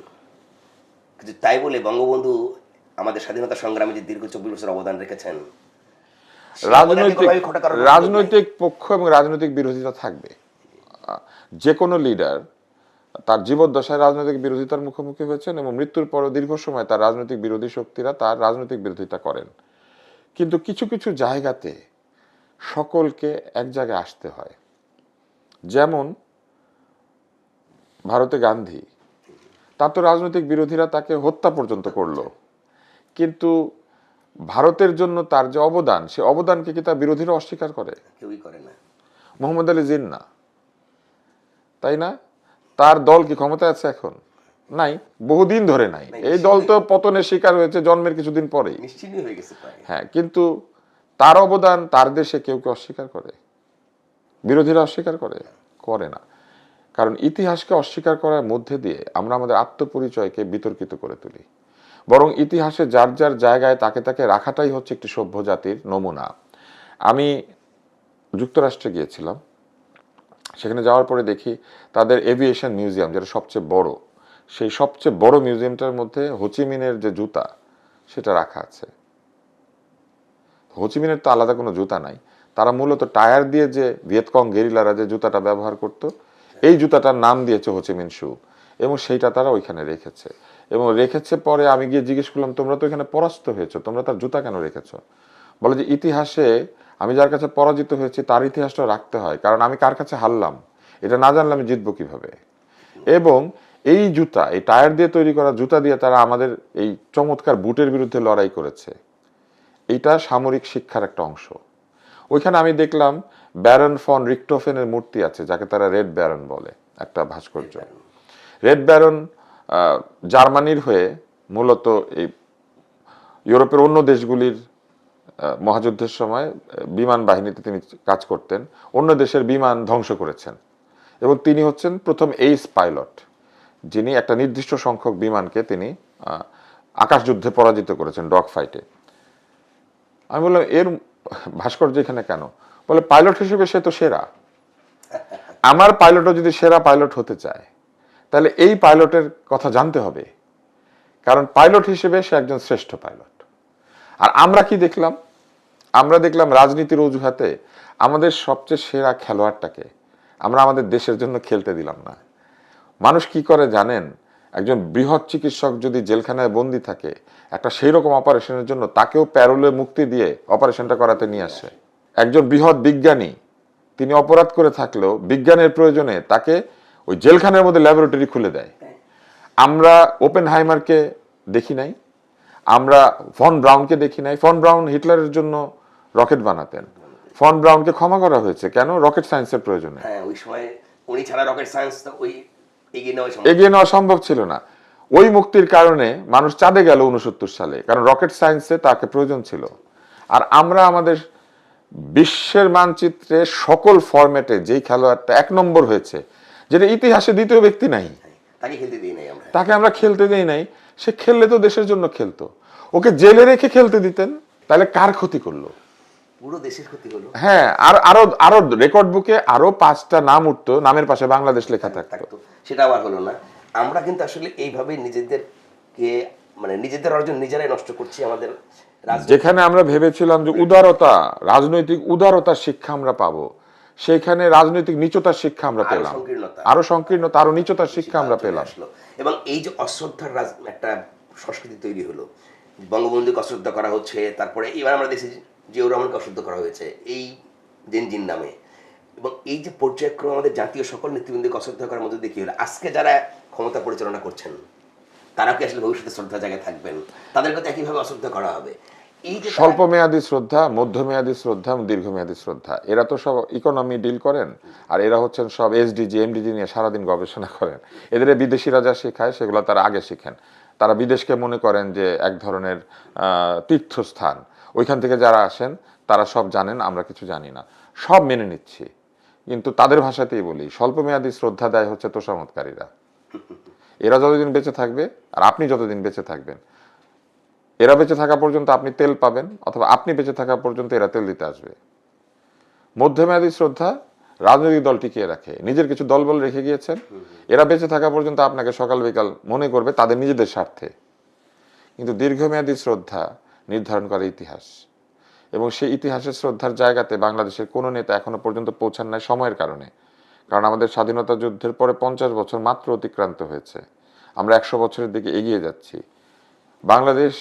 কিন্তু তাই বলে বঙ্গবন্ধু আমাদের স্বাধীনতা সংগ্রামে যে দীর্ঘ 24 বছর অবদান রেখেছেন, রাজনৈতিক পক্ষ এবং রাজনৈতিক বিরোধিতা থাকবে। যে কোনো লিডার তার জীবদ্দশায় রাজনৈতিক বিরোধিতার মুখোমুখি হয়েছেন এবং মৃত্যুর পরও দীর্ঘ সময় তার রাজনৈতিক বিরোধী শক্তিরা তার রাজনৈতিক বিরোধিতা করেন। কিন্তু কিছু কিছু জায়গাতে সকলকে এক জায়গায় আসতে হয়। যেমন ভারতে গান্ধী, তার তো রাজনৈতিক বিরোধীরা তাকে হত্যা পর্যন্ত করলো, কিন্তু ভারতের জন্য তার যে অবদান, সে অবদানকে কি তার বিরোধীরা অস্বীকার করে? কেউই করে না। মোহাম্মদ আলী জিন্নাহ, তাই না? তার দল কি ক্ষমতায় আছে এখন? নাই, বহুদিন ধরে নাই। এই দল তো পতনের শিকার হয়েছে জন্মের কিছুদিন পরেই, নিশ্চিহ্ন হয়ে গেছে প্রায়। হ্যাঁ, কিন্তু তার অবদান তার দেশে কেউ কেউ অস্বীকার করে? বিরোধীরা অস্বীকার করে? করে না। কারণ ইতিহাসকে অস্বীকার করার মধ্যে দিয়ে আমরা আমাদের আত্মপরিচয়কে বিতর্কিত করে তুলি। বরং ইতিহাসে যার যার জায়গায় তাকে তাকে রাখাটাই হচ্ছে একটি সভ্য জাতির নমুনা। আমি যুক্তরাষ্ট্রে গিয়েছিলাম, সেখানে যাওয়ার পরে দেখি তাদের এভিয়েশন মিউজিয়াম, যেটা সবচেয়ে বড়, সেই সবচেয়ে বড় মিউজিয়ামটার মধ্যে হোচিমিনের যে জুতা সেটা রাখা আছে। হোচিমিনের তো আলাদা কোনো জুতা নাই, তারা মূলত টায়ার দিয়ে যে ভিয়েতকং গেরিলারা যে জুতাটা ব্যবহার করত, এই জুতাটার নাম দিয়েছে হোচিমিন শু, এবং সেইটা তারা ওইখানে রেখেছে। এবং রেখেছে পরে আমি গিয়ে জিজ্ঞেস করলাম, তোমরা তো এখানে পরাস্ত হয়েছো, তোমরা তার জুতা কেন রেখেছো? বলে যে ইতিহাসে আমি যার কাছে পরাজিত হয়েছি তার ইতিহাসটা রাখতে হয়, কারণ আমি কার কাছে হারলাম এটা না জানলে আমি জিতবো কিভাবে। এবং এই জুতা, এই টায়ার দিয়ে তৈরি করা জুতা দিয়ে তারা আমাদের এই চমৎকার বুটের বিরুদ্ধে লড়াই করেছে। এইটা সামরিক শিক্ষার একটা অংশ। ওইখানে আমি দেখলাম ব্যারন ফন রিক্টোফেনের মূর্তি আছে, যাকে তারা রেড ব্যারন বলে, একটা ভাস্কর্য। রেড ব্যারন জার্মানির হয়ে মূলত এই ইউরোপের অন্য দেশগুলির মহাযুদ্ধের সময় বিমান বাহিনীতে তিনি কাজ করতেন, অন্য দেশের বিমান ধ্বংস করেছেন, এবং তিনি হচ্ছেন প্রথম এইস পাইলট, যিনি একটা নির্দিষ্ট সংখ্যক বিমানকে তিনি আকাশযুদ্ধে পরাজিত করেছেন, ডগ ফাইটে। আমি বললাম এর ভাস্কর্য এখানে কেন? বলে পাইলট হিসেবে সে তো সেরা। আমার পাইলটও যদি সেরা পাইলট হতে চায় তাহলে এই পাইলটের কথা জানতে হবে, কারণ পাইলট হিসেবে সে একজন শ্রেষ্ঠ পাইলট। আর আমরা কি দেখলাম? আমরা দেখলাম রাজনীতির অজুহাতে আমাদের সবচেয়ে সেরা খেলোয়াড়টাকে আমরা আমাদের দেশের জন্য খেলতে দিলাম না। মানুষ কি করে জানেন? একজন বৃহৎ চিকিৎসক যদি জেলখানায় বন্দি থাকে, একটা সেই রকম অপারেশনের জন্য তাকেও প্যারোলে মুক্তি দিয়ে অপারেশনটা করাতে নিয়ে আসে। একজন বৃহৎ বিজ্ঞানী, তিনি অপরাধ করে থাকলেও বিজ্ঞানের প্রয়োজনে তাকে ওই জেলখানার মধ্যে ল্যাবরেটরি খুলে দেয়। আমরা ওপেনহাইমারকে দেখি নাই, আমরা ফন ব্রাউনকে দেখি নাই। ফন ব্রাউন হিটলারের জন্য রকেট বানাতেন, ফন ব্রাউনকে ক্ষমা করা হয়েছে কেন? রকেট সায়েন্সের প্রয়োজনে। হ্যাঁ, ওই সময় উনি ছাড়া রকেট সায়েন্স তো ওই এগিয়ে নেওয়া সম্ভব ছিল না। ওই মুক্তির কারণে মানুষ চাঁদে গেল 69 সালে, কারণ রকেট সায়েন্সে তাকে প্রয়োজন ছিল। আর আমরা আমাদের বিশ্বের মানচিত্রে সকল ফরম্যাটে যেই খেলোয়াড়টা 1 নম্বর হয়েছে, যেটা ইতিহাসে দ্বিতীয় ব্যক্তি নাই, তাকে আমরা খেলতে দিই নাই। সে খেললে তো দেশের জন্য খেলতো, ওকে জেলে রেখে খেলতে দিতেন, তাহলে কার ক্ষতি করলো? পুরো দেশের ক্ষতি হলো। হ্যাঁ, আর আরো আরো রেকর্ড বুকে আরো 5টা নাম উঠতো, নামের পাশে বাংলাদেশ লেখা থাকতো। সেটা আবার হলো না। আমরা কিন্তু আসলে এইভাবে নিজেদেরকে, মানে নিজেদের অর্জন নিজেরাই নষ্ট করছি। আমাদের যেখানে আমরা ভেবেছিলাম যে উদারতা, রাজনৈতিক উদারতার শিক্ষা আমরা পাবো, সেখানে রাজনৈতিক নিচতার শিক্ষা আমরা পেলাম, আরো সংকীর্ণতা, আরো নিচতার শিক্ষা আমরা পেলাম। এবং এই যে অশ্রদ্ধার একটা সংস্কৃতি তৈরি হলো, বঙ্গবন্ধুকে অশ্রদ্ধা করা হচ্ছে, তারপরে এবার আমরা দেখছি জিয়াউর রহমানকে অশ্রদ্ধা করা হয়েছে এই জেনজিন নামে, এবং এই যে পর্যায়ক্রমে আমাদের জাতীয় সকল নেতৃবৃন্দকে অশ্রদ্ধা করার মধ্যে দেখি হলো, আজকে যারা ক্ষমতা পরিচালনা করছেন তারা কি আসলে ভবিষ্যতে শ্রদ্ধা জায়গায় থাকবেন? তাদেরকে তো একইভাবে অশ্রদ্ধা করা হবে। এই যে স্বল্প মেয়াদী শ্রদ্ধা, মধ্যমেয়াদী শ্রদ্ধা, দীর্ঘমেয়াদী শ্রদ্ধা, এরা তো সব ইকোনমি ডিল করেন, আর এরা হচ্ছেন সব এসডিজি এমডিজি নিয়ে সারাদিন গবেষণা করেন। এদের বিদেশিরা যা শেখায় সেগুলো তারা আগে শিখেন। তারা বিদেশকে মনে করেন যে এক ধরনের তীর্থস্থান, ওইখান থেকে যারা আসেন তারা সব জানেন, আমরা কিছু জানি না, সব মেনে নিচ্ছি। কিন্তু তাদের ভাষাতেই বলি, স্বল্প মেয়াদী শ্রদ্ধা দেয় হচ্ছে তোষামতকারীরা। এরা যতদিন বেঁচে থাকবে আর আপনি যতদিন বেঁচে থাকবেন, এরা বেঁচে থাকা পর্যন্ত আপনি তেল পাবেন, অথবা আপনি বেঁচে থাকা পর্যন্ত এরা তেল দিতে আসবে। মধ্যমেয়াদী শ্রদ্ধা রাজনৈতিক দল টিকিয়ে রাখে, নিজের কিছু দলবল রেখে গিয়েছেন, এরা বেঁচে থাকা পর্যন্ত আপনাকে সকাল বিকাল মনে করবে তাদের নিজেদের স্বার্থে। কিন্তু দীর্ঘমেয়াদী শ্রদ্ধা নির্ধারণ করে ইতিহাস, এবং সেই ইতিহাসের শ্রদ্ধার জায়গাতে বাংলাদেশের কোনো নেতা এখনো পর্যন্ত পৌঁছান নাই সময়ের কারণে। কারণ আমাদের স্বাধীনতা যুদ্ধের পরে 50 বছর মাত্র অতিক্রান্ত হয়েছে, আমরা 100 বছরের দিকে এগিয়ে যাচ্ছি। বাংলাদেশ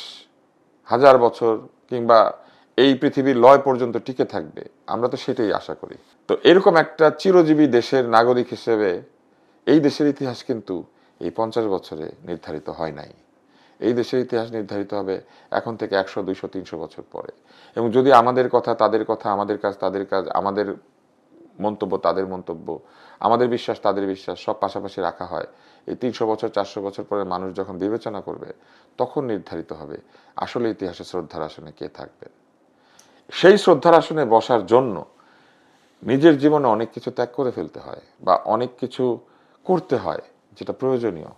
1000 বছর কিংবা এই পৃথিবীর লয় পর্যন্ত টিকে থাকবে, আমরা তো সেটাই আশা করি। তো এরকম একটা চিরজীবী দেশের নাগরিক হিসেবে এই দেশের ইতিহাস কিন্তু এই 50 বছরে নির্ধারিত হয় নাই। এই দেশের ইতিহাস নির্ধারিত হবে এখন থেকে 100, 200, 300 বছর পরে। এবং যদি আমাদের কথা তাদের কথা, আমাদের কাজ তাদের কাজ, আমাদের মন্তব্য তাদের মন্তব্য, আমাদের বিশ্বাস তাদের বিশ্বাস সব পাশাপাশি রাখা হয়, এই 300 বছর 400 বছর পরে মানুষ যখন বিবেচনা করবে তখন নির্ধারিত হবে আসলে ইতিহাসে শ্রদ্ধার আসনে কে থাকবে। সেই শ্রদ্ধার আসনে বসার জন্য নিজের জীবনে অনেক কিছু ত্যাগ করে ফেলতে হয় বা অনেক কিছু করতে হয় যেটা প্রয়োজনীয়।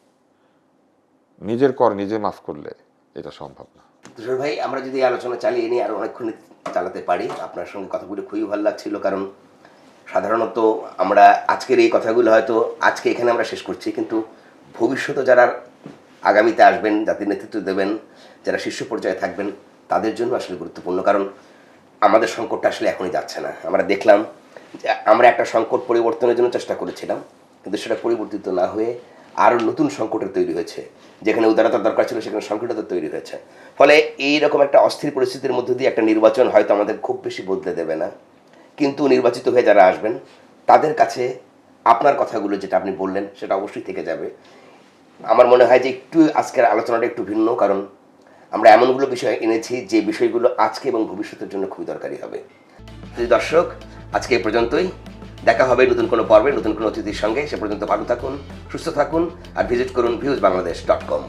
নিজের কর নিজে মাফ করলে এটা সম্ভব না। তুষার ভাই, আমরা যদি এই আলোচনা চালিয়ে নিই আর অনেকক্ষণ চালাতে পারি। আপনার সঙ্গে কথা বলে খুবই ভালো লাগছিল, কারণ সাধারণত আমরা আজকের এই কথাগুলো হয়তো আজকে এখানে আমরা শেষ করছি, কিন্তু ভবিষ্যতে যারা আগামীতে আসবেন, জাতির নেতৃত্ব দেবেন, যারা শীর্ষ পর্যায়ে থাকবেন, তাদের জন্য আসলে গুরুত্বপূর্ণ। কারণ আমাদের সংকটটা আসলে এখনই যাচ্ছে না। আমরা দেখলাম যে আমরা একটা সংকট পরিবর্তনের জন্য চেষ্টা করেছিলাম, কিন্তু সেটা পরিবর্তিত না হয়ে আরও নতুন সংকটের তৈরি হয়েছে। যেখানে উদারতার দরকার ছিল সেখানে সংকটতা তৈরি হয়েছে। ফলে এইরকম একটা অস্থির পরিস্থিতির মধ্যে দিয়ে একটা নির্বাচন হয়তো আমাদের খুব বেশি বদলে দেবে না, কিন্তু নির্বাচিত হয়ে যারা আসবেন তাদের কাছে আপনার কথাগুলো যেটা আপনি বললেন সেটা অবশ্যই থেকে যাবে। আমার মনে হয় যে একটু আজকের আলোচনাটা একটু ভিন্ন, কারণ আমরা এমনগুলো বিষয় এনেছি যে বিষয়গুলো আজকে এবং ভবিষ্যতের জন্য খুবই দরকারি হবে। দর্শক, আজকে এই পর্যন্তই। দেখা হবে নতুন কোনো পর্বে নতুন কোনো অতিথির সঙ্গে। সে পর্যন্ত ভালো থাকুন, সুস্থ থাকুন, আর ভিজিট করুন viewsbangladesh.com।